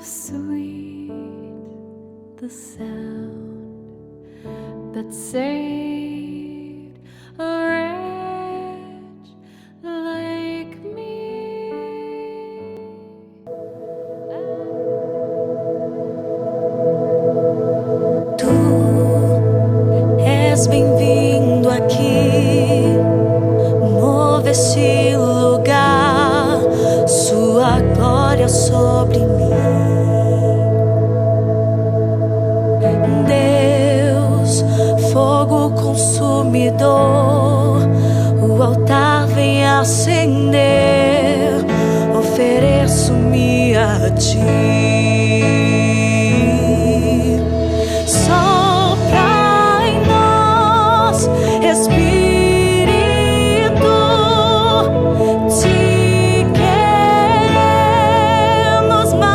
sweet the sound that saved a wretch like me. Tu és bem-vindo aqui, move este lugar, sua glória sobre mim. Deus, fogo consumidor, o altar vem acender, ofereço-me a ti. Sopra em nós, Espírito, te queremos mais.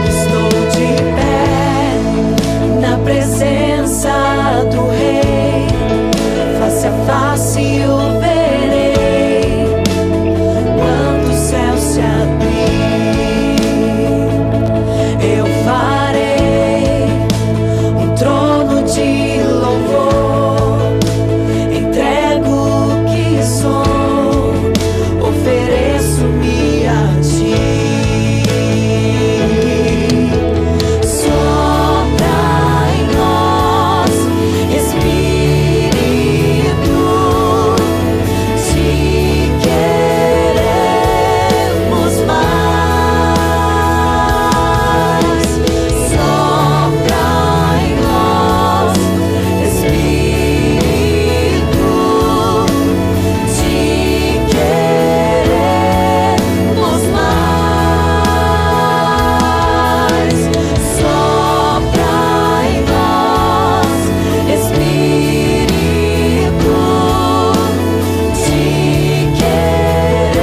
Estou de pé na presença do Rei, face a face o verei, quando o céu se abrir, eu farei um trono de louvor, entrego o que sou, ofereço-me a ti. Sopra em nós, Espírito, te queremos mais. Sopra em nós, Espírito, te queremos mais. Sopra em nós, Espírito, te queremos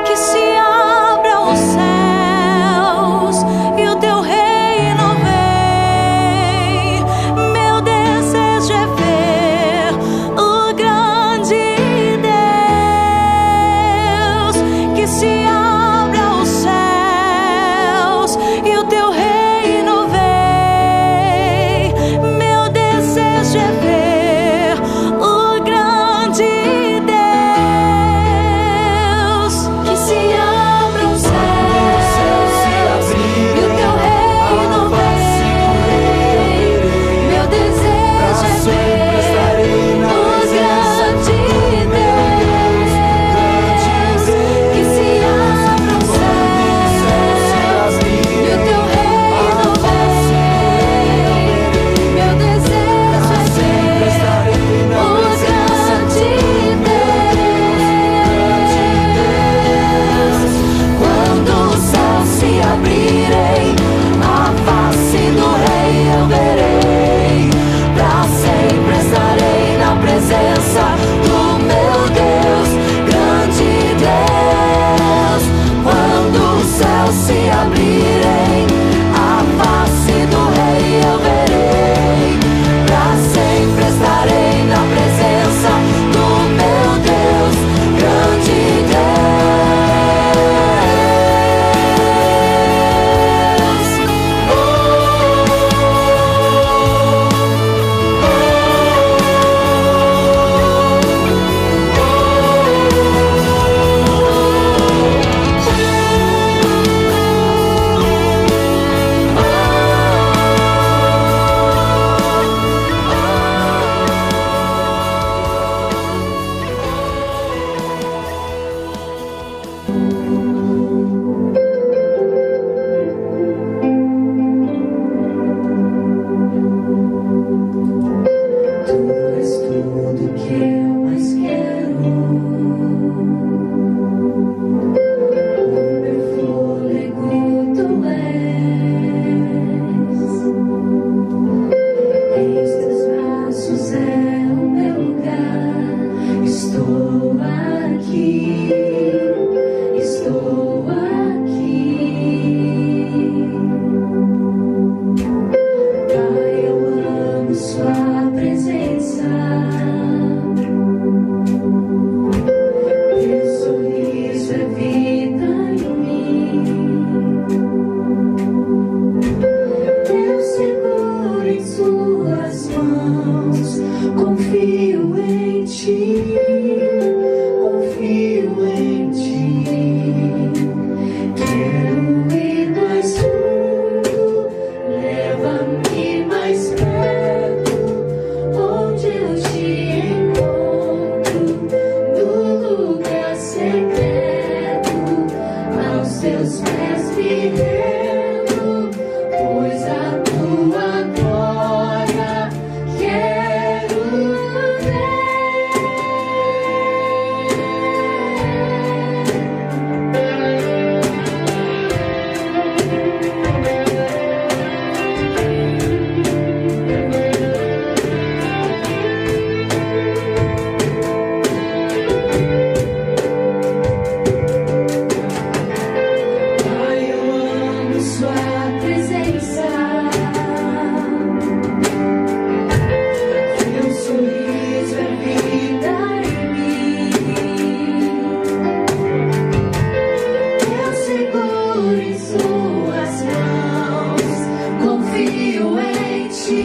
que se abra os céus e o teu reino vem. Meu desejo é ver o grande Deus. Que se abra os céus e o teu reino vem. Meu desejo é ver o grande Deus. Que se abra os céus e o teu reino vem. Meu desejo é ver o grande Deus. Que se abra em ti. Quero ir mais fundo, leva-me mais perto, onde eu te encontro, no lugar secreto, aos teus pés me rendo, pois a tua glória quero ver. Pai, eu amo sua presença. Teu sorriso é vida em mim. Eu seguro em suas mãos, confio em ti.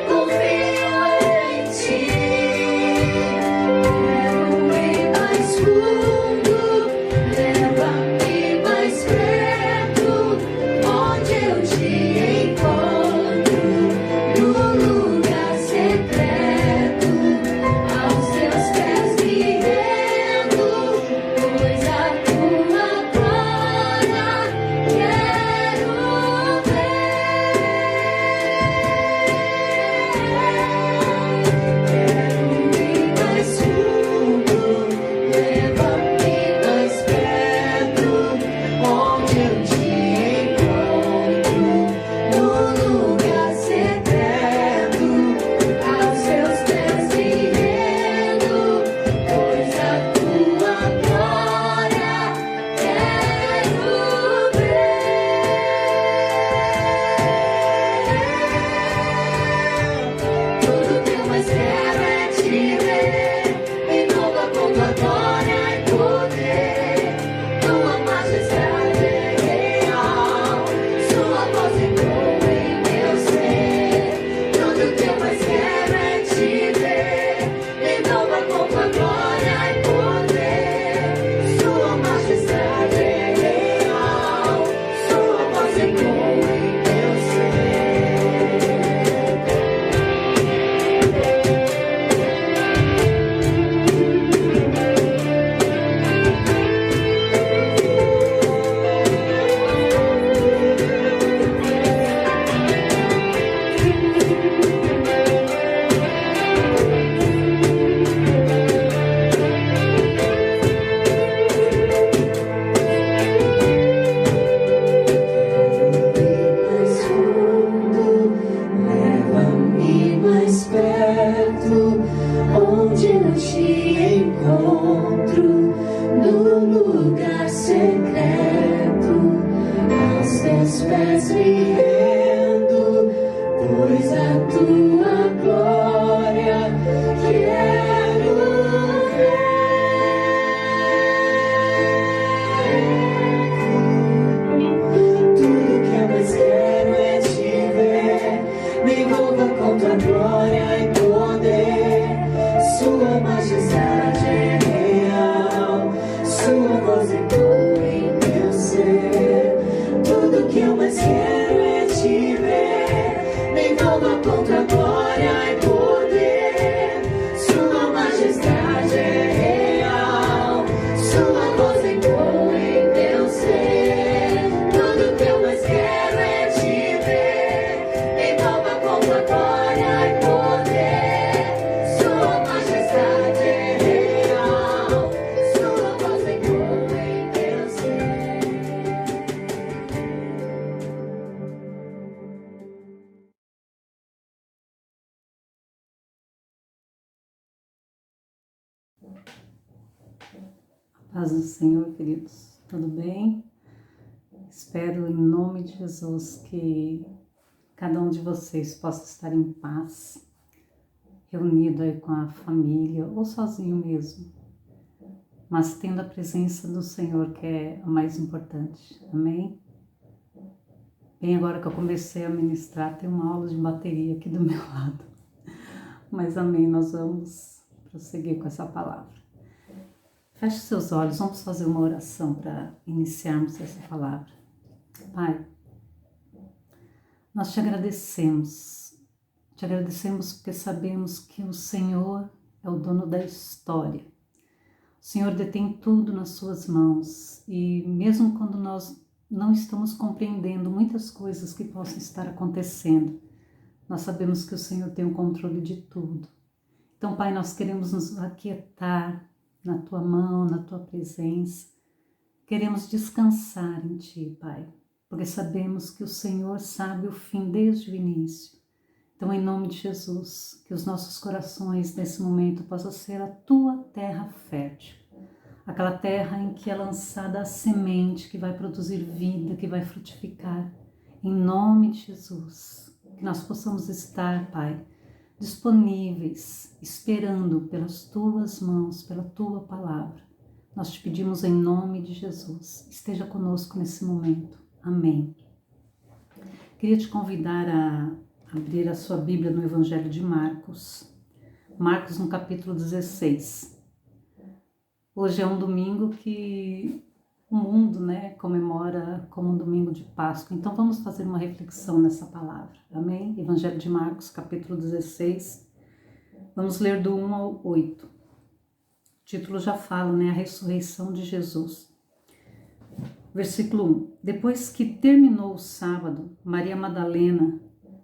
Confio em ti. Quero ir mais fundo, leva-me mais perto, onde eu te encontro, no lugar secreto, aos teus pés me rendo, pois a tua glória quero ver. Quero ir mais fundo, leva-me mais perto, onde eu te encontro, no lugar secreto, aos teus pés me rendo, pois a tua glória quero ver. Tudo que eu mais quero é te ver, me envolva com tua glória e poder. Tua majestade é real, sua voz ecoa em meu ser. Tudo que eu mais quero é te ver, me envolva com tua glória e poder. Sua majestade é real, sua voz ecoa em meu ser. Mais fundo, leva-me mais perto, onde eu te encontro, no lugar secreto, aos teus pés me rendo, pois a tua glória quero ver. Tudo que eu mais quero é te ver, me envolva com tua glória e poder. Sua majestade é real, sua voz ecoa em meu ser. Tudo que eu mais quero é te ver, me envolva com tua glória e poder. Sua majestade é real, sua voz ecoa em meu ser. Tudo que eu mais quero é te ver, me envolva com tua glória e poder. Sua majestade é real, sua voz ecoa em meu ser. Paz do Senhor, queridos, tudo bem? Espero em nome de Jesus que cada um de vocês possa estar em paz, reunido aí com a família ou sozinho mesmo, mas tendo a presença do Senhor, que é a mais importante, amém? Bem, agora que eu comecei a ministrar, tem uma aula de bateria aqui do meu lado, mas amém, nós vamos prosseguir com essa palavra. Feche seus olhos, vamos fazer uma oração para iniciarmos essa palavra. Pai, nós te agradecemos porque sabemos que o Senhor é o dono da história. O Senhor detém tudo nas suas mãos e mesmo quando nós não estamos compreendendo muitas coisas que possam estar acontecendo, nós sabemos que o Senhor tem o controle de tudo. Então, Pai, nós queremos nos aquietar na Tua mão, na Tua presença. Queremos descansar em Ti, Pai, porque sabemos que o Senhor sabe o fim desde o início. Então, em nome de Jesus, que os nossos corações nesse momento possam ser a Tua terra fértil. Aquela terra em que é lançada a semente que vai produzir vida, que vai frutificar. Em nome de Jesus, que nós possamos estar, Pai, disponíveis, esperando pelas Tuas mãos, pela Tua palavra. Nós te pedimos em nome de Jesus. Esteja conosco nesse momento. Amém. Queria te convidar a abrir a sua Bíblia no Evangelho de Marcos. Marcos no capítulo 16. Hoje é um domingo que o mundo, comemora como um domingo de Páscoa. Então vamos fazer uma reflexão nessa palavra. Amém? Evangelho de Marcos, capítulo 16. Vamos ler do 1 ao 8. O título já fala, a ressurreição de Jesus. Versículo 1. Depois que terminou o sábado, Maria Madalena,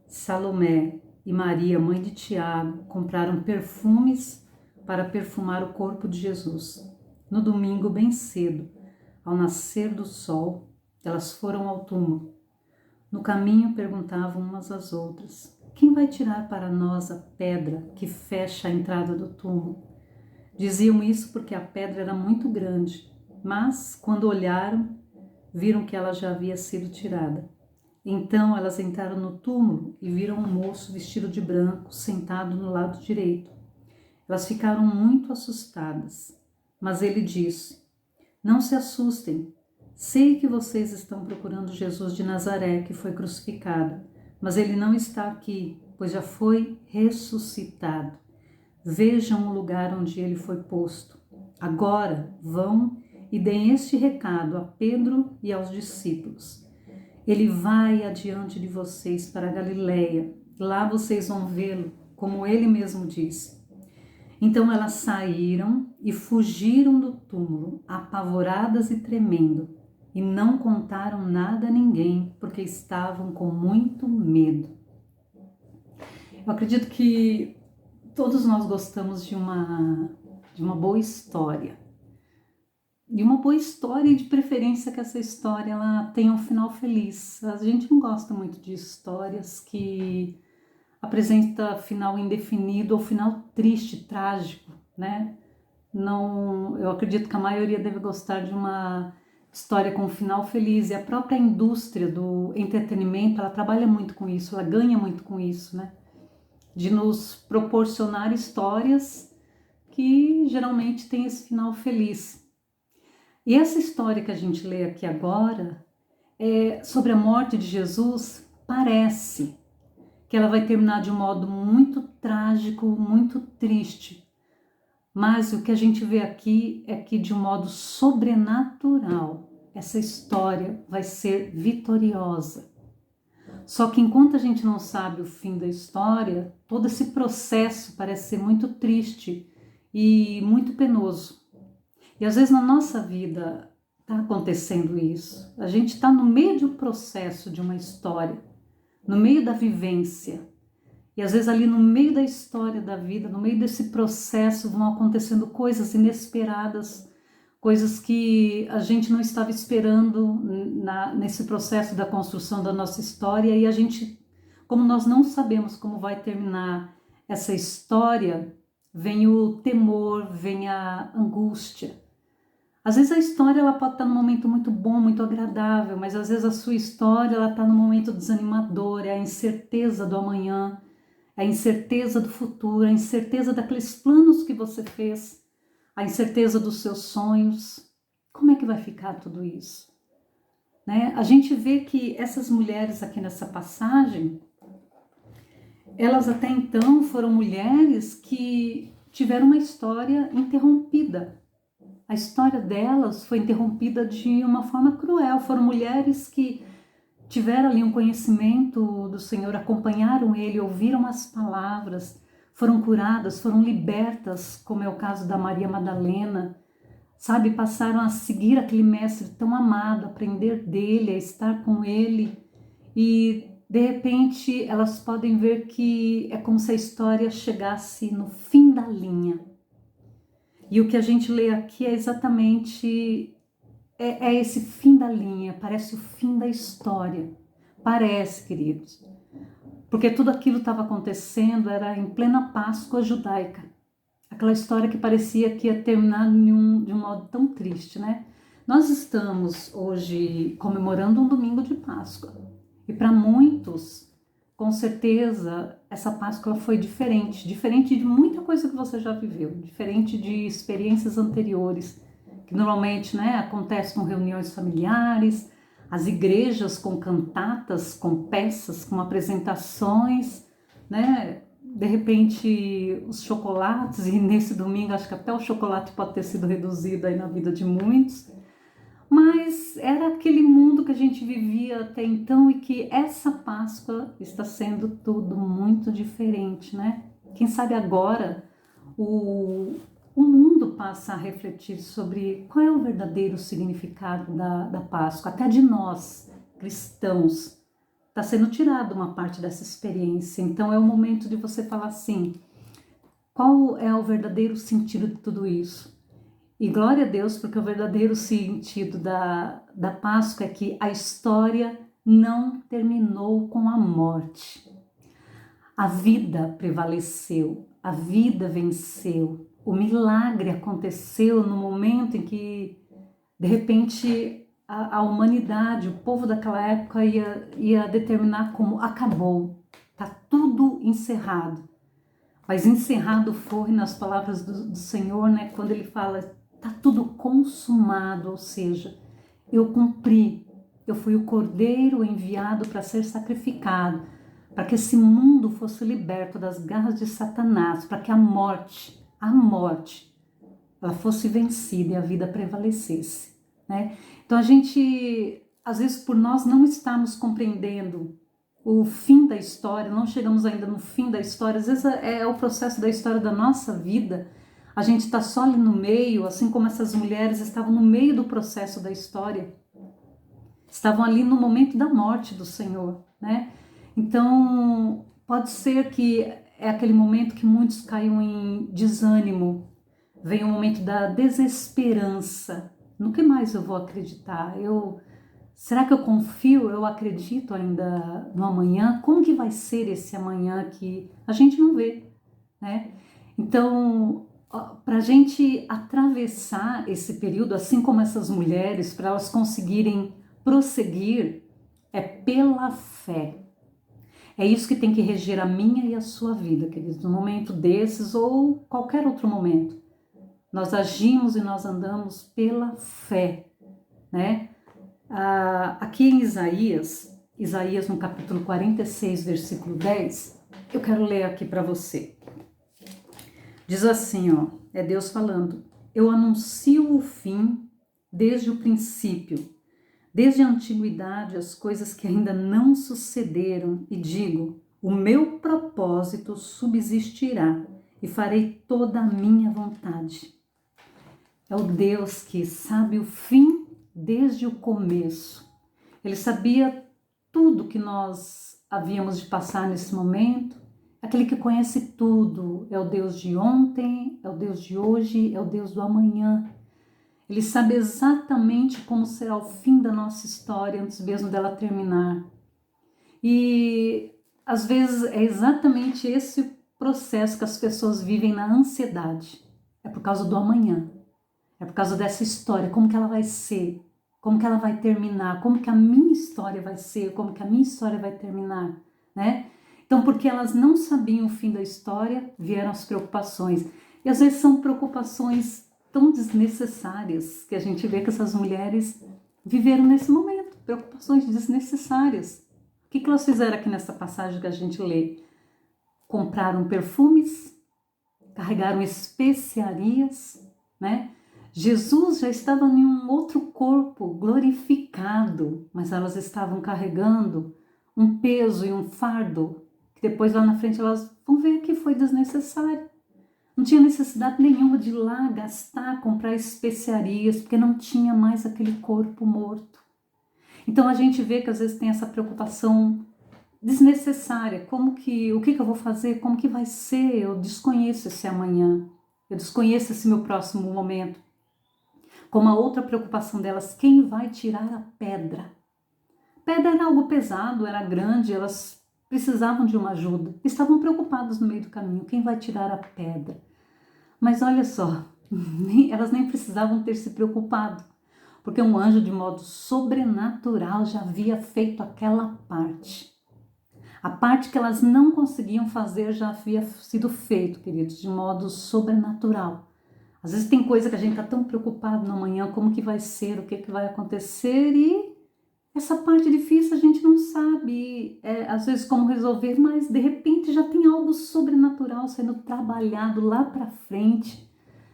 Salomé e Maria, mãe de Tiago, compraram perfumes para perfumar o corpo de Jesus. No domingo, bem cedo, ao nascer do sol, elas foram ao túmulo. No caminho, perguntavam umas às outras: quem vai tirar para nós a pedra que fecha a entrada do túmulo? Diziam isso porque a pedra era muito grande, mas, quando olharam, viram que ela já havia sido tirada. Então elas entraram no túmulo e viram um moço vestido de branco sentado no lado direito. Elas ficaram muito assustadas, mas ele disse: não se assustem, sei que vocês estão procurando Jesus de Nazaré, que foi crucificado, mas ele não está aqui, pois já foi ressuscitado. Vejam o lugar onde ele foi posto. Agora vão e deem este recado a Pedro e aos discípulos. Ele vai adiante de vocês para a Galileia. Lá vocês vão vê-lo, como ele mesmo disse. Então elas saíram e fugiram do túmulo, apavoradas e tremendo, e não contaram nada a ninguém, porque estavam com muito medo. Eu acredito que todos nós gostamos de uma boa história. De uma boa história e de preferência que essa história ela tenha um final feliz. A gente não gosta muito de histórias que apresenta final indefinido ou final triste, trágico, Não, eu acredito que a maioria deve gostar de uma história com um final feliz. E a própria indústria do entretenimento, ela trabalha muito com isso, ela ganha muito com isso, De nos proporcionar histórias que geralmente têm esse final feliz. E essa história que a gente lê aqui agora, sobre a morte de Jesus, parece que ela vai terminar de um modo muito trágico, muito triste. Mas o que a gente vê aqui é que de um modo sobrenatural, essa história vai ser vitoriosa. Só que enquanto a gente não sabe o fim da história, todo esse processo parece ser muito triste e muito penoso. E às vezes na nossa vida está acontecendo isso. A gente está no meio do processo de uma história, no meio da vivência. E às vezes ali no meio da história da vida, no meio desse processo vão acontecendo coisas inesperadas, coisas que a gente não estava esperando nesse processo da construção da nossa história. E a gente, como nós não sabemos como vai terminar essa história, vem o temor, vem a angústia. Às vezes a história ela pode estar num momento muito bom, muito agradável, mas às vezes a sua história ela está num momento desanimador, é a incerteza do amanhã, é a incerteza do futuro, a incerteza daqueles planos que você fez, a incerteza dos seus sonhos. Como é que vai ficar tudo isso? A gente vê que essas mulheres aqui nessa passagem, elas até então foram mulheres que tiveram uma história interrompida. a história delas foi interrompida de uma forma cruel. Foram mulheres que tiveram ali um conhecimento do Senhor, acompanharam Ele, ouviram as palavras, foram curadas, foram libertas, como é o caso da Maria Madalena, sabe? Passaram a seguir aquele mestre tão amado, aprender dele, a estar com ele, e de repente elas podem ver que é como se a história chegasse no fim da linha. E o que a gente lê aqui é exatamente esse fim da linha, parece o fim da história. Parece, queridos. Porque tudo aquilo estava acontecendo, era em plena Páscoa judaica. Aquela história que parecia que ia terminar de um modo tão triste, né? Nós estamos hoje comemorando um domingo de Páscoa. E para muitos, com certeza, essa Páscoa foi diferente de muita coisa que você já viveu, diferente de experiências anteriores, que normalmente, né, acontece com reuniões familiares, as igrejas com cantatas, com peças, com apresentações, né? De repente os chocolates, e nesse domingo acho que até o chocolate pode ter sido reduzido aí na vida de muitos, mas era aquele mundo que a gente vivia até então e que essa Páscoa está sendo tudo muito diferente, né? Quem sabe agora o mundo passa a refletir sobre qual é o verdadeiro significado da Páscoa, até de nós, cristãos. Está sendo tirada uma parte dessa experiência, então é o momento de você falar assim, qual é o verdadeiro sentido de tudo isso? E glória a Deus, porque o verdadeiro sentido da Páscoa é que a história não terminou com a morte. A vida prevaleceu, a vida venceu, o milagre aconteceu no momento em que, de repente, a humanidade, o povo daquela época ia determinar como acabou, está tudo encerrado. Mas encerrado foi nas palavras do Senhor, né, quando ele fala, está tudo consumado, ou seja, eu cumpri, eu fui o cordeiro enviado para ser sacrificado, para que esse mundo fosse liberto das garras de Satanás, para que a morte, ela fosse vencida e a vida prevalecesse, né? Então a gente, às vezes por nós não estarmos compreendendo o fim da história, não chegamos ainda no fim da história, às vezes é o processo da história da nossa vida, a gente está só ali no meio, assim como essas mulheres estavam no meio do processo da história, estavam ali no momento da morte do Senhor, né? Então pode ser que é aquele momento que muitos caiam em desânimo, vem o momento da desesperança. No que mais eu vou acreditar? Será que eu confio? Eu acredito ainda no amanhã? Como que vai ser esse amanhã que a gente não vê, né? Então, para a gente atravessar esse período, assim como essas mulheres, para elas conseguirem prosseguir, é pela fé. É isso que tem que reger a minha e a sua vida, queridos, no momento desses ou qualquer outro momento. Nós agimos e nós andamos pela fé, né? Aqui em Isaías no capítulo 46, versículo 10, eu quero ler aqui para você. Diz assim, ó, é Deus falando, eu anuncio o fim desde o princípio, desde a antiguidade as coisas que ainda não sucederam e digo, o meu propósito subsistirá e farei toda a minha vontade. É o Deus que sabe o fim desde o começo. Ele sabia tudo que nós havíamos de passar nesse momento. Aquele que conhece tudo. É o Deus de ontem, é o Deus de hoje, é o Deus do amanhã. Ele sabe exatamente como será o fim da nossa história antes mesmo dela terminar. E às vezes é exatamente esse processo que as pessoas vivem na ansiedade. É por causa do amanhã. É por causa dessa história, como que ela vai ser, como que ela vai terminar, como que a minha história vai ser, como que a minha história vai terminar, né? Então, porque elas não sabiam o fim da história, vieram as preocupações. E às vezes são preocupações tão desnecessárias que a gente vê que essas mulheres viveram nesse momento, preocupações desnecessárias. O que elas fizeram aqui nessa passagem que a gente lê? Compraram perfumes, carregaram especiarias, né? Jesus já estava em um outro corpo glorificado, mas elas estavam carregando um peso e um fardo que depois lá na frente elas vão ver que foi desnecessário. Não tinha necessidade nenhuma de ir lá gastar, comprar especiarias, porque não tinha mais aquele corpo morto. Então a gente vê que às vezes tem essa preocupação desnecessária. O que eu vou fazer? Como que vai ser? Eu desconheço esse amanhã. Eu desconheço esse meu próximo momento. Como a outra preocupação delas, quem vai tirar a pedra? Pedra era algo pesado, era grande, elas precisavam de uma ajuda. Estavam preocupadas no meio do caminho, quem vai tirar a pedra? Mas olha só, elas nem precisavam ter se preocupado, porque um anjo de modo sobrenatural já havia feito aquela parte. A parte que elas não conseguiam fazer já havia sido feito, queridos, de modo sobrenatural. Às vezes tem coisa que a gente está tão preocupado no amanhã, como que vai ser, o que vai acontecer, e essa parte difícil a gente não sabe, às vezes, como resolver, mas de repente já tem algo sobrenatural sendo trabalhado lá para frente,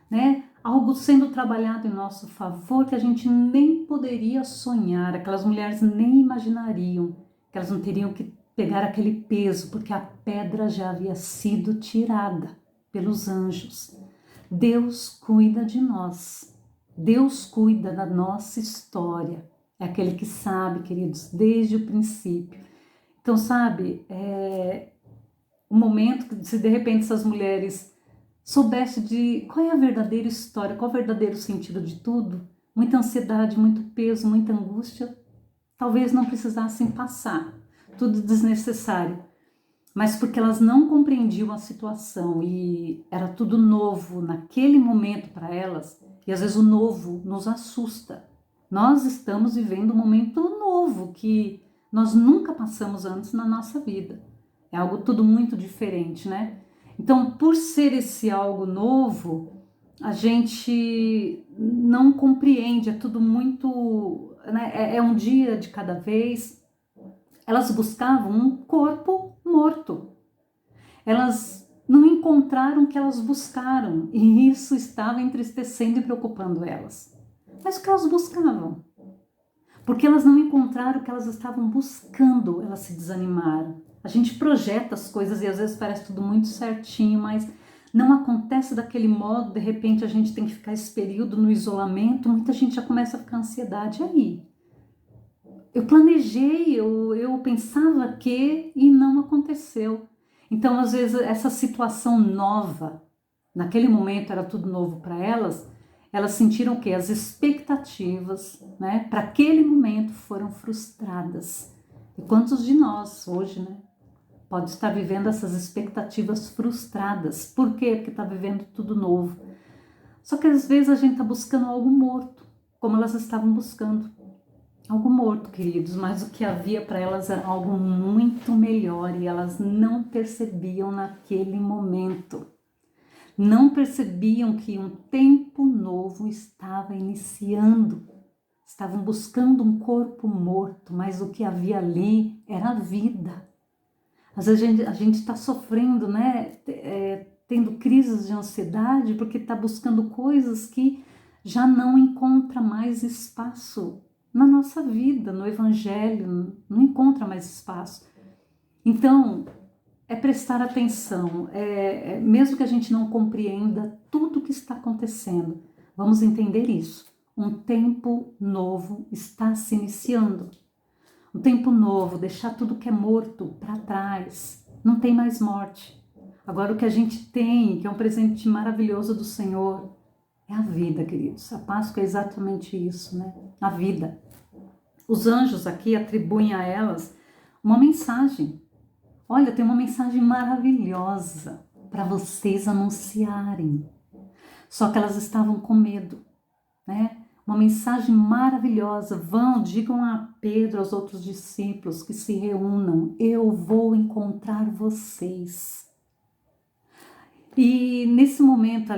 né? Algo sendo trabalhado em nosso favor que a gente nem poderia sonhar, aquelas mulheres nem imaginariam que elas não teriam que pegar aquele peso, porque a pedra já havia sido tirada pelos anjos. Deus cuida de nós, Deus cuida da nossa história, é aquele que sabe, queridos, desde o princípio. Então, sabe, o momento que se de repente essas mulheres soubessem de qual é a verdadeira história, qual é o verdadeiro sentido de tudo, muita ansiedade, muito peso, muita angústia, talvez não precisassem passar, tudo desnecessário. Mas porque elas não compreendiam a situação e era tudo novo naquele momento para elas, e às vezes o novo nos assusta. Nós estamos vivendo um momento novo que nós nunca passamos antes na nossa vida. É algo tudo muito diferente, né? Então, por ser esse algo novo, a gente não compreende, é tudo muito, né? É um dia de cada vez. Elas buscavam um corpo morto. Elas não encontraram o que elas buscaram e isso estava entristecendo e preocupando elas. Mas o que elas buscavam? Porque elas não encontraram o que elas estavam buscando, elas se desanimaram. A gente projeta as coisas e às vezes parece tudo muito certinho, mas não acontece daquele modo. De repente a gente tem que ficar esse período no isolamento, muita gente já começa a ficar ansiedade aí. Eu planejei, eu pensava que e não aconteceu. Então, às vezes, essa situação nova, naquele momento era tudo novo para elas, elas sentiram que as expectativas, né, para aquele momento foram frustradas. E quantos de nós hoje, né, pode estar vivendo essas expectativas frustradas? Por quê? Porque está vivendo tudo novo. Só que às vezes a gente está buscando algo morto, como elas estavam buscando. Algo morto, queridos, mas o que havia para elas era algo muito melhor e elas não percebiam naquele momento. Não percebiam que um tempo novo estava iniciando. Estavam buscando um corpo morto, mas o que havia ali era a vida. Às vezes a gente está sofrendo, né? Tendo crises de ansiedade porque está buscando coisas que já não encontra mais espaço na nossa vida, no Evangelho, não encontra mais espaço. Então, é prestar atenção, mesmo que a gente não compreenda tudo o que está acontecendo, vamos entender isso. Um tempo novo está se iniciando. Um tempo novo, deixar tudo que é morto para trás. Não tem mais morte. Agora o que a gente tem, que é um presente maravilhoso do Senhor, é a vida, queridos. A Páscoa é exatamente isso, né? A vida. Os anjos aqui atribuem a elas uma mensagem. Olha, tem uma mensagem maravilhosa para vocês anunciarem. Só que elas estavam com medo, né? Uma mensagem maravilhosa. Vão, digam a Pedro, aos outros discípulos que se reúnam. Eu vou encontrar vocês. E nesse momento,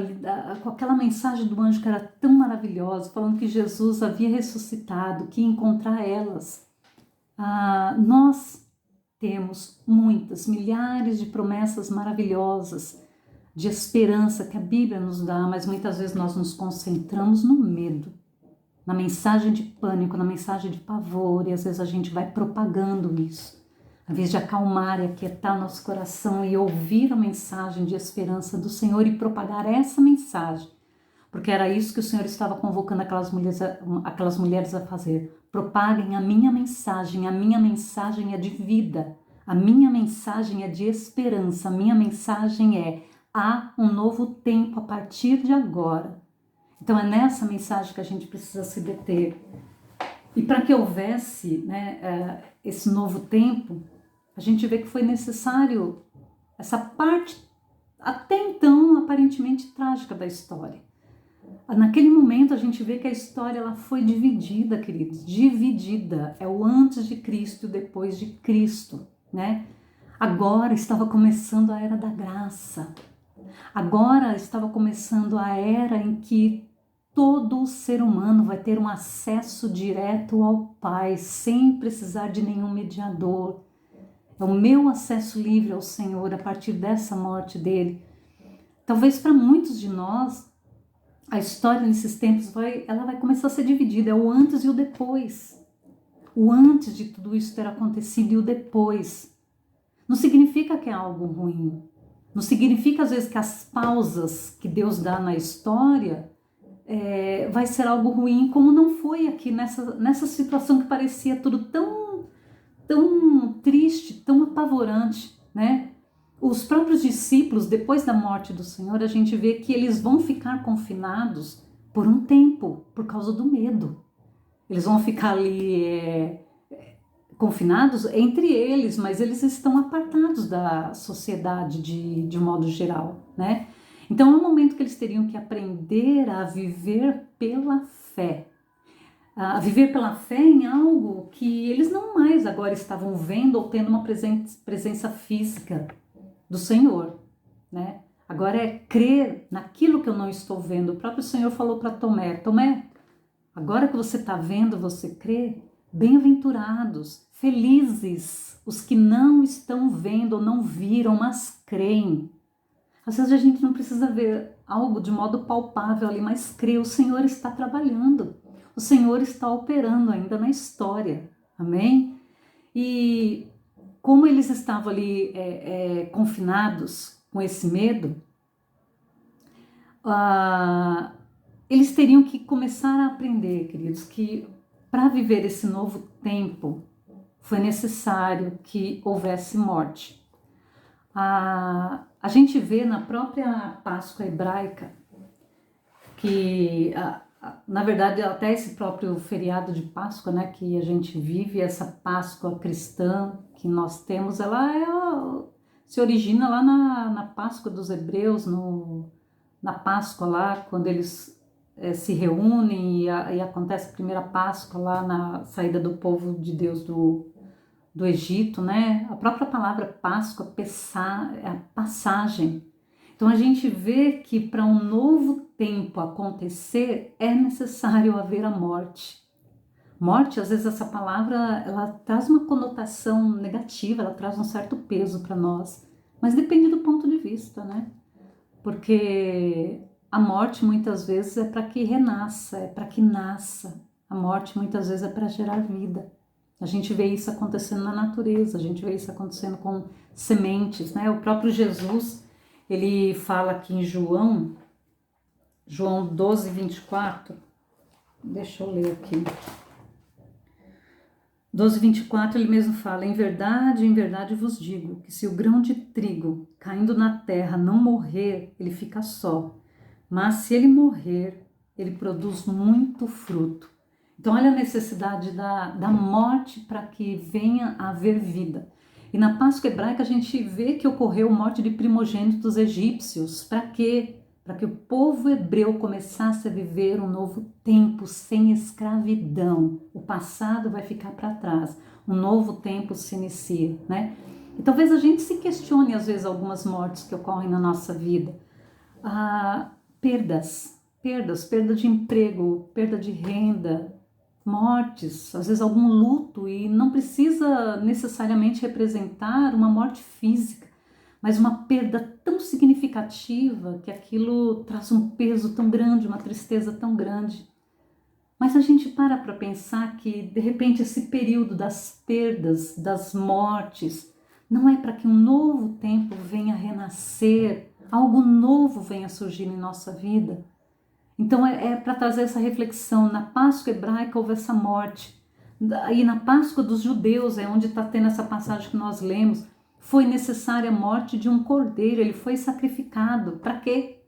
com aquela mensagem do anjo que era tão maravilhosa, falando que Jesus havia ressuscitado, que ia encontrar elas, nós temos muitas, milhares de promessas maravilhosas de esperança que a Bíblia nos dá, mas muitas vezes nós nos concentramos no medo, na mensagem de pânico, na mensagem de pavor, e às vezes a gente vai propagando isso. Ao invés de acalmar e aquietar nosso coração e ouvir a mensagem de esperança do Senhor e propagar essa mensagem, porque era isso que o Senhor estava convocando aquelas mulheres a fazer. Propaguem a minha mensagem é de vida, a minha mensagem é de esperança, a minha mensagem é: há um novo tempo a partir de agora. Então é nessa mensagem que a gente precisa se deter. E para que houvesse, né, esse novo tempo, a gente vê que foi necessário essa parte até então aparentemente trágica da história. Naquele momento a gente vê que a história ela foi dividida, queridos, dividida. É o antes de Cristo e o depois de Cristo, né? Agora estava começando a era da graça. Agora estava começando a era em que todo ser humano vai ter um acesso direto ao Pai, sem precisar de nenhum mediador. É o meu acesso livre ao Senhor a partir dessa morte dele. Talvez para muitos de nós, a história nesses tempos ela vai começar a ser dividida. É o antes e o depois. O antes de tudo isso ter acontecido e o depois. Não significa que é algo ruim. Não significa, às vezes, que as pausas que Deus dá na história vai ser algo ruim, como não foi aqui nessa situação que parecia tudo tão triste, tão apavorante, né? Os próprios discípulos, depois da morte do Senhor, a gente vê que eles vão ficar confinados por um tempo, por causa do medo. Eles vão ficar ali confinados entre eles, mas eles estão apartados da sociedade de modo geral, né? Então é um momento que eles teriam que aprender a viver pela fé. A viver pela fé em algo que eles não mais agora estavam vendo ou tendo uma presença física do Senhor, né? Agora é crer naquilo que eu não estou vendo. O próprio Senhor falou para Tomé: Tomé, agora que você está vendo, você crê? Bem-aventurados, felizes os que não estão vendo ou não viram, mas creem. Às vezes a gente não precisa ver algo de modo palpável ali, mas crê. O Senhor está trabalhando, o Senhor está operando ainda na história, amém? E como eles estavam ali confinados com esse medo, eles teriam que começar a aprender, queridos, que para viver esse novo tempo foi necessário que houvesse morte. A gente vê na própria Páscoa hebraica que, na verdade, até esse próprio feriado de Páscoa, né, que a gente vive, essa Páscoa cristã que nós temos, ela se origina lá na Páscoa dos hebreus, na Páscoa lá, quando eles se reúnem e acontece a primeira Páscoa lá na saída do povo de Deus do Egito, né? A própria palavra Páscoa é a passagem. Então a gente vê que para um novo tempo acontecer é necessário haver a morte. Morte, às vezes essa palavra ela traz uma conotação negativa, ela traz um certo peso para nós, mas depende do ponto de vista, né? Porque a morte muitas vezes é para que renasça, é para que nasça. A morte muitas vezes é para gerar vida. A gente vê isso acontecendo na natureza, a gente vê isso acontecendo com sementes, né? O próprio Jesus, ele fala aqui em João 12, 24, deixa eu ler aqui. 12, 24, ele mesmo fala: em verdade vos digo, que se o grão de trigo caindo na terra não morrer, ele fica só. Mas se ele morrer, ele produz muito fruto. Então olha a necessidade da morte para que venha a haver vida. E na Páscoa hebraica a gente vê que ocorreu a morte de primogênitos egípcios. Para quê? Para que o povo hebreu começasse a viver um novo tempo sem escravidão. O passado vai ficar para trás, um novo tempo se inicia, né? E talvez a gente se questione às vezes algumas mortes que ocorrem na nossa vida. Perda de emprego, perda de renda, mortes, às vezes algum luto, e não precisa necessariamente representar uma morte física, mas uma perda tão significativa que aquilo traz um peso tão grande, uma tristeza tão grande. Mas a gente para pensar que, de repente, esse período das perdas, das mortes, não é para que um novo tempo venha renascer, algo novo venha surgir em nossa vida. Então é para trazer essa reflexão. Na Páscoa hebraica houve essa morte. E na Páscoa dos judeus, é onde está tendo essa passagem que nós lemos, foi necessária a morte de um cordeiro, ele foi sacrificado. Para quê?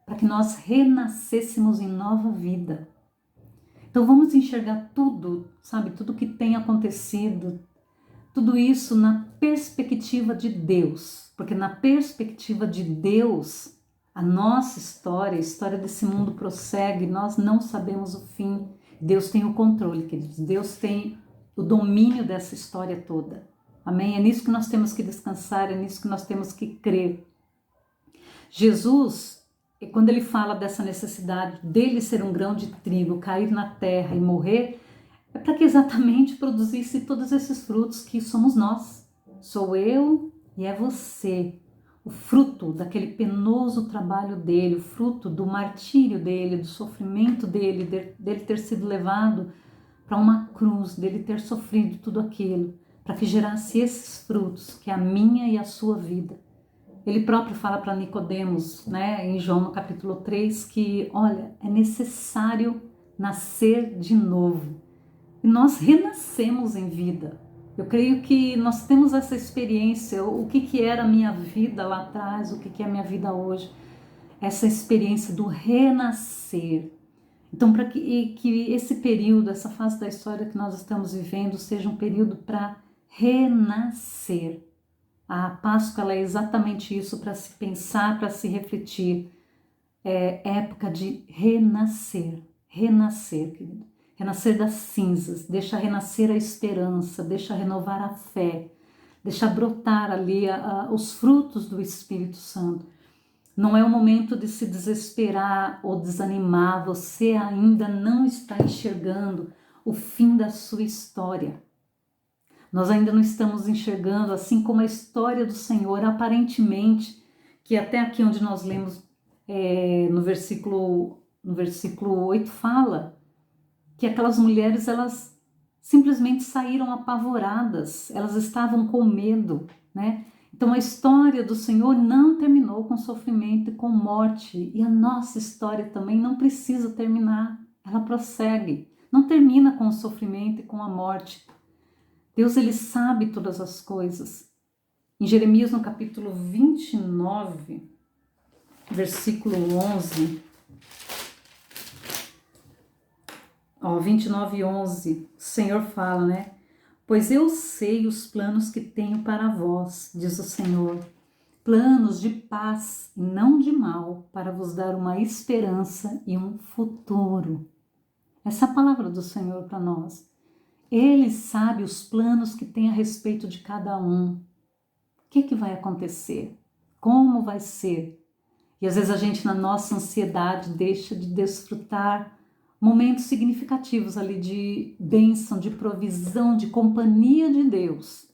Para que nós renascêssemos em nova vida. Então vamos enxergar tudo, sabe, tudo que tem acontecido, tudo isso na perspectiva de Deus, porque na perspectiva de Deus, a nossa história, a história desse mundo prossegue, nós não sabemos o fim. Deus tem o controle, queridos, Deus tem o domínio dessa história toda. Amém? É nisso que nós temos que descansar, é nisso que nós temos que crer. Jesus, quando ele fala dessa necessidade dele ser um grão de trigo, cair na terra e morrer, é para que exatamente produzisse todos esses frutos que somos nós. Sou eu e é você. O fruto daquele penoso trabalho dele, o fruto do martírio dele, do sofrimento dele, dele ter sido levado para uma cruz, dele ter sofrido tudo aquilo, para que gerasse esses frutos, que é a minha e a sua vida. Ele próprio fala para Nicodemos, né, em João no capítulo 3, que, olha, é necessário nascer de novo. E nós renascemos em vida. Eu creio que nós temos essa experiência, o que era a minha vida lá atrás, o que é a minha vida hoje. Essa experiência do renascer. Então, para que esse período, essa fase da história que nós estamos vivendo, seja um período para renascer. A Páscoa ela é exatamente isso, para se pensar, para se refletir. É época de renascer, querido. Renascer das cinzas, deixa renascer a esperança, deixa renovar a fé, deixa brotar ali os frutos do Espírito Santo. Não é o momento de se desesperar ou desanimar, você ainda não está enxergando o fim da sua história. Nós ainda não estamos enxergando, assim como a história do Senhor, aparentemente, que até aqui onde nós lemos no versículo 8 fala que aquelas mulheres, elas simplesmente saíram apavoradas, elas estavam com medo, né? Então a história do Senhor não terminou com sofrimento e com morte, e a nossa história também não precisa terminar, ela prossegue, não termina com o sofrimento e com a morte. Deus, ele sabe todas as coisas. Em Jeremias, no capítulo 29, versículo 11, 29:11, o Senhor fala, né? Pois eu sei os planos que tenho para vós, diz o Senhor, planos de paz e não de mal, para vos dar uma esperança e um futuro. Essa é a palavra do Senhor para nós. Ele sabe os planos que tem a respeito de cada um. O que vai acontecer? Como vai ser? E às vezes a gente, na nossa ansiedade, deixa de desfrutar momentos significativos ali de bênção, de provisão, de companhia de Deus.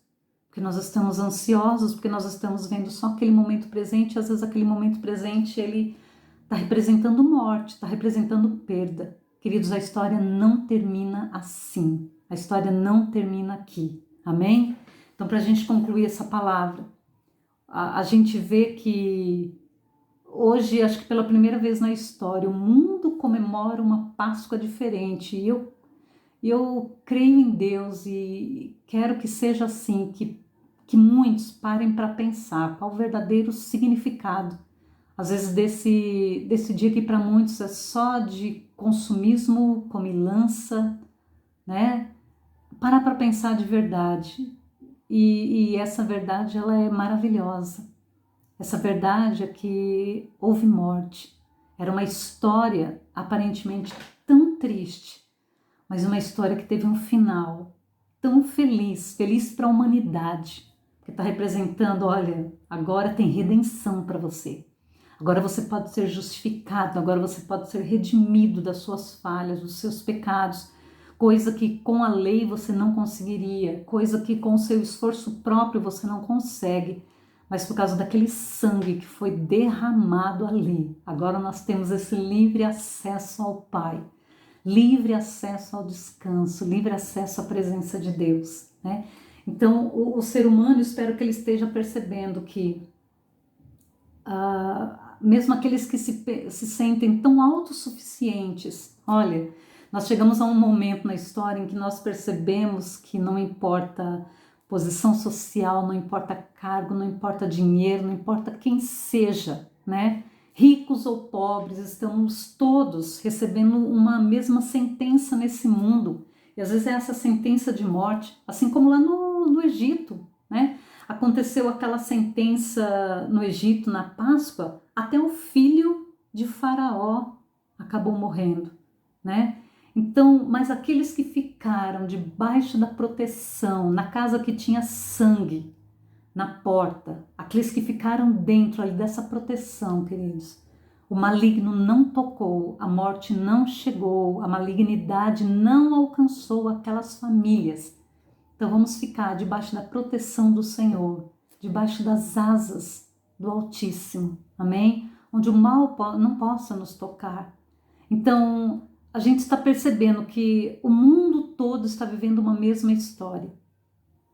Porque nós estamos ansiosos, porque nós estamos vendo só aquele momento presente, e às vezes aquele momento presente ele está representando morte, está representando perda. Queridos, a história não termina assim. A história não termina aqui. Amém? Então, para a gente concluir essa palavra, a gente vê que hoje, acho que pela primeira vez na história, o mundo comemora uma Páscoa diferente. E eu creio em Deus e quero que seja assim, que muitos parem para pensar qual o verdadeiro significado, às vezes, desse dia que para muitos é só de consumismo, comilança, né? Parar para pensar de verdade. E essa verdade, ela é maravilhosa. Essa verdade é que houve morte. Era uma história aparentemente tão triste, mas uma história que teve um final tão feliz, feliz para a humanidade, que está representando, olha, agora tem redenção para você. Agora você pode ser justificado, agora você pode ser redimido das suas falhas, dos seus pecados, coisa que com a lei você não conseguiria, coisa que com o seu esforço próprio você não consegue. mas por causa daquele sangue que foi derramado ali. Agora nós temos esse livre acesso ao Pai, livre acesso ao descanso, livre acesso à presença de Deus, né? Então, o ser humano, espero que ele esteja percebendo que mesmo aqueles que se sentem tão autossuficientes, olha, nós chegamos a um momento na história em que nós percebemos que não importa posição social, não importa cargo, não importa dinheiro, não importa quem seja, né? Ricos ou pobres, estamos todos recebendo uma mesma sentença nesse mundo. E às vezes é essa sentença de morte, assim como lá no Egito, né? Aconteceu aquela sentença no Egito na Páscoa, até o filho de Faraó acabou morrendo, né? Então, mas aqueles que ficaram debaixo da proteção, na casa que tinha sangue, na porta, aqueles que ficaram dentro ali dessa proteção, queridos, o maligno não tocou, a morte não chegou, a malignidade não alcançou aquelas famílias. Então vamos ficar debaixo da proteção do Senhor, debaixo das asas do Altíssimo, amém? Onde o mal não possa nos tocar. Então, a gente está percebendo que o mundo todo está vivendo uma mesma história.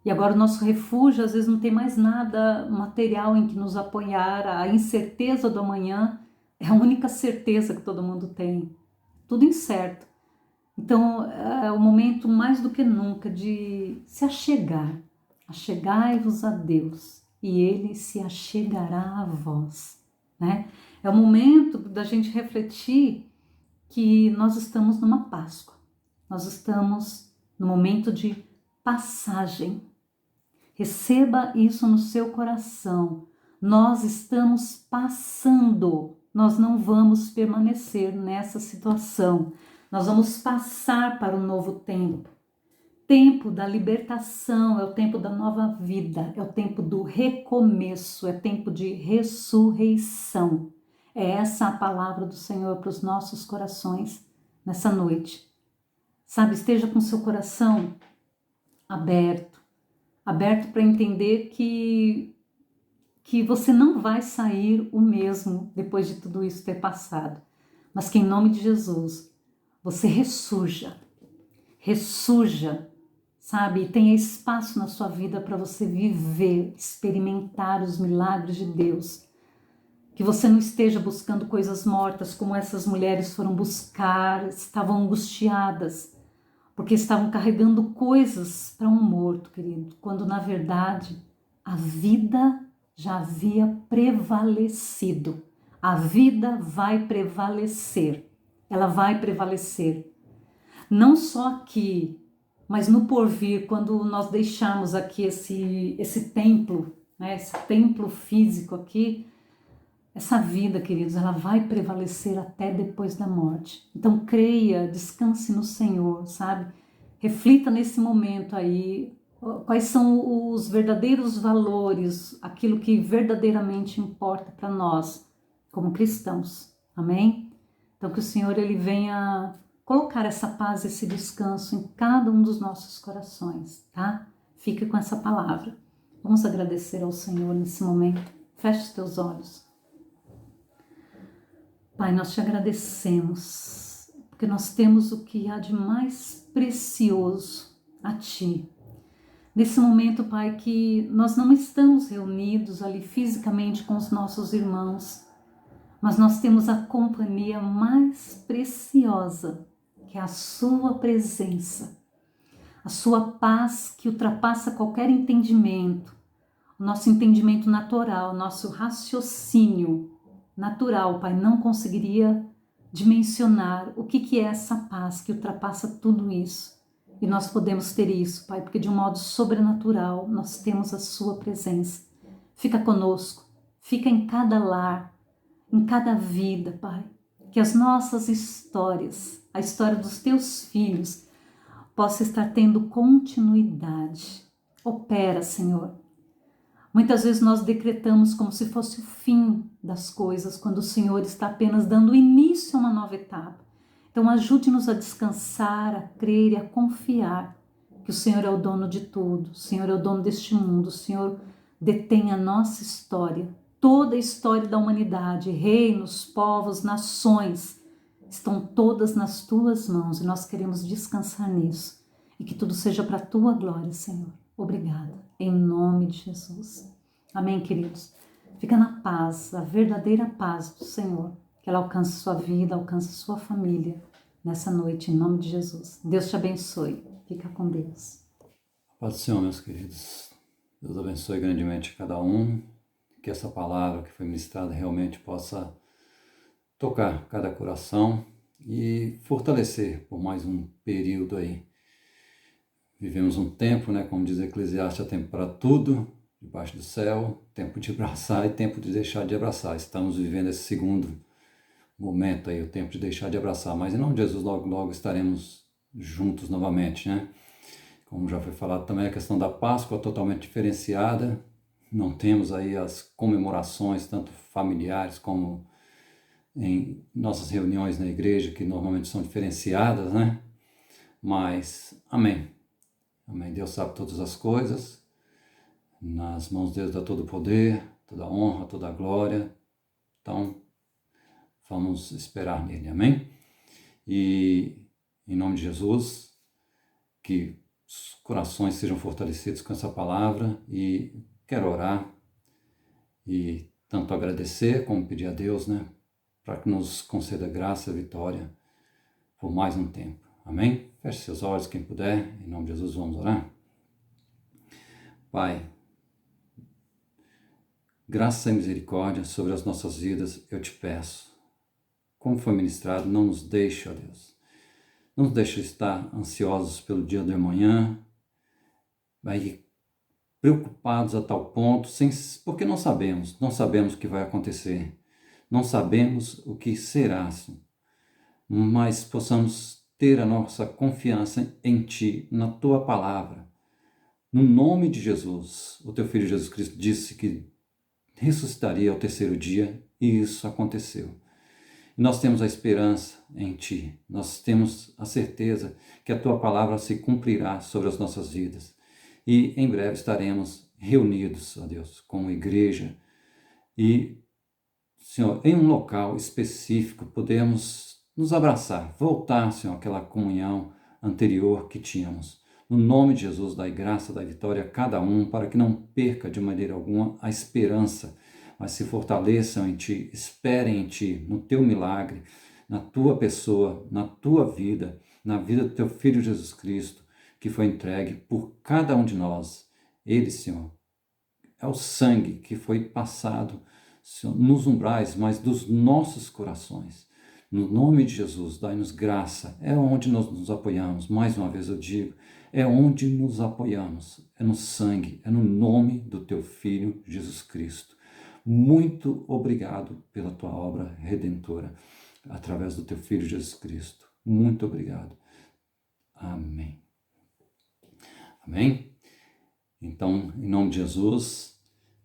E agora o nosso refúgio, às vezes, não tem mais nada material em que nos apoiar. A incerteza do amanhã é a única certeza que todo mundo tem. Tudo incerto. Então, é o momento mais do que nunca de se achegar. Achegai-vos a Deus e Ele se achegará a vós, né? É o momento da gente refletir que nós estamos numa Páscoa. Nós estamos no momento de passagem. Receba isso no seu coração. Nós estamos passando. Nós não vamos permanecer nessa situação. Nós vamos passar para um novo tempo. Tempo da libertação, é o tempo da nova vida, é o tempo do recomeço, é tempo de ressurreição. É essa a palavra do Senhor para os nossos corações nessa noite. Sabe, esteja com seu coração aberto para entender que você não vai sair o mesmo depois de tudo isso ter passado, mas que em nome de Jesus você ressurja, sabe? E tenha espaço na sua vida para você viver, experimentar os milagres de Deus. Que você não esteja buscando coisas mortas como essas mulheres foram buscar, estavam angustiadas, porque estavam carregando coisas para um morto, querido, quando na verdade a vida já havia prevalecido. A vida vai prevalecer, ela vai prevalecer. Não só aqui, mas no porvir, quando nós deixarmos aqui esse templo, né, esse templo físico aqui, essa vida, queridos, ela vai prevalecer até depois da morte. Então creia, descanse no Senhor, sabe? Reflita nesse momento aí, quais são os verdadeiros valores, aquilo que verdadeiramente importa para nós, como cristãos, amém? Então que o Senhor, Ele venha colocar essa paz, esse descanso em cada um dos nossos corações, tá? Fique com essa palavra. Vamos agradecer ao Senhor nesse momento. Feche os teus olhos. Pai, nós te agradecemos, porque nós temos o que há de mais precioso a Ti. Nesse momento, Pai, que nós não estamos reunidos ali fisicamente com os nossos irmãos, mas nós temos a companhia mais preciosa, que é a Sua presença, a Sua paz que ultrapassa qualquer entendimento, o nosso entendimento natural, o nosso raciocínio natural, Pai, não conseguiria dimensionar o que é essa paz que ultrapassa tudo isso. E nós podemos ter isso, Pai, porque de um modo sobrenatural nós temos a Sua presença. Fica conosco, fica em cada lar, em cada vida, Pai. Que as nossas histórias, a história dos Teus filhos, possa estar tendo continuidade. Opera, Senhor. Muitas vezes nós decretamos como se fosse o fim das coisas, quando o Senhor está apenas dando início a uma nova etapa. Então ajude-nos a descansar, a crer e a confiar que o Senhor é o dono de tudo, o Senhor é o dono deste mundo, o Senhor detém a nossa história, toda a história da humanidade, reinos, povos, nações, estão todas nas tuas mãos e nós queremos descansar nisso e que tudo seja para a tua glória, Senhor. Obrigada, em nome de Jesus. Amém, queridos? Fica na paz, a verdadeira paz do Senhor, que ela alcance sua vida, alcance sua família nessa noite, em nome de Jesus. Deus te abençoe. Fica com Deus. Paz do Senhor, meus queridos. Deus abençoe grandemente cada um. Que essa palavra que foi ministrada realmente possa tocar cada coração e fortalecer por mais um período aí. Vivemos um tempo, né, como diz Eclesiastes, há tempo para tudo, debaixo do céu, tempo de abraçar e tempo de deixar de abraçar. Estamos vivendo esse segundo momento aí, o tempo de deixar de abraçar, mas em nome de Jesus logo estaremos juntos novamente, né? Como já foi falado também, a questão da Páscoa totalmente diferenciada, não temos aí as comemorações, tanto familiares como em nossas reuniões na igreja, que normalmente são diferenciadas, né? Mas, amém. Amém. Deus sabe todas as coisas, nas mãos de Deus dá todo o poder, toda a honra, toda a glória. Então, vamos esperar nele, amém? E, em nome de Jesus, que os corações sejam fortalecidos com essa palavra e quero orar e tanto agradecer como pedir a Deus, né, para que nos conceda graça e vitória por mais um tempo. Amém? Feche seus olhos, quem puder, em nome de Jesus vamos orar. Pai, graça e misericórdia sobre as nossas vidas, eu te peço. Como foi ministrado, não nos deixe, ó Deus. Não nos deixe estar ansiosos pelo dia de amanhã, aí preocupados a tal ponto, porque não sabemos o que vai acontecer, não sabemos o que será, mas possamos ter a nossa confiança em Ti, na Tua palavra. No nome de Jesus, o Teu Filho Jesus Cristo disse que ressuscitaria ao terceiro dia e isso aconteceu. Nós temos a esperança em Ti, nós temos a certeza que a Tua palavra se cumprirá sobre as nossas vidas. E em breve estaremos reunidos, ó Deus, como igreja e, Senhor, em um local específico podemos nos abraçar, voltar, Senhor, àquela comunhão anterior que tínhamos. No nome de Jesus, dai graça, dai vitória a cada um, para que não perca de maneira alguma a esperança, mas se fortaleçam em Ti, esperem em Ti, no Teu milagre, na Tua pessoa, na Tua vida, na vida do Teu Filho Jesus Cristo, que foi entregue por cada um de nós. Ele, Senhor, é o sangue que foi passado, Senhor, nos umbrais, mas dos nossos corações. No nome de Jesus, dai-nos graça, é onde nós nos apoiamos, mais uma vez eu digo, é onde nos apoiamos, é no sangue, é no nome do Teu Filho Jesus Cristo. Muito obrigado pela Tua obra redentora, através do Teu Filho Jesus Cristo. Muito obrigado. Amém. Amém? Então, em nome de Jesus,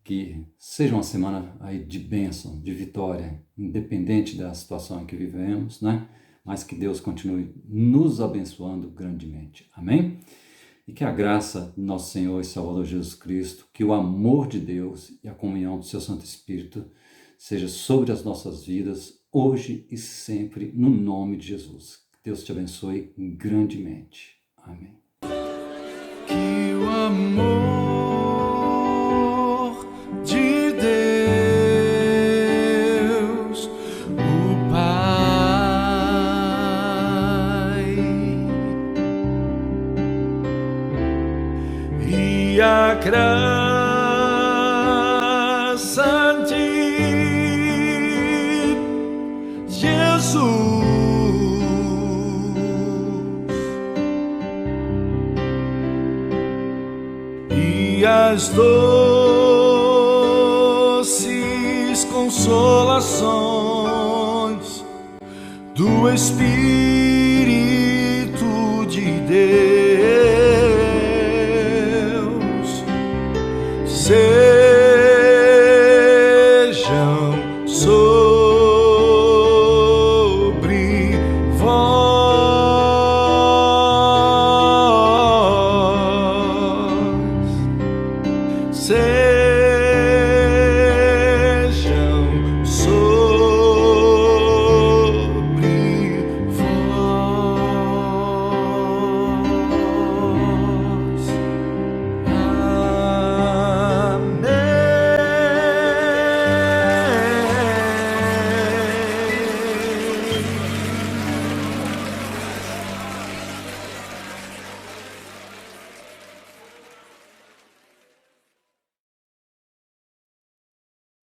que seja uma semana aí de bênção, de vitória, independente da situação em que vivemos, né? Mas que Deus continue nos abençoando grandemente. Amém? E que a graça do nosso Senhor e Salvador Jesus Cristo, que o amor de Deus e a comunhão do Seu Santo Espírito seja sobre as nossas vidas, hoje e sempre, no nome de Jesus. Que Deus te abençoe grandemente. Amém. Que o amor de Deus, o Pai, e a graça de Jesus e as doces consolações do Espírito de Deus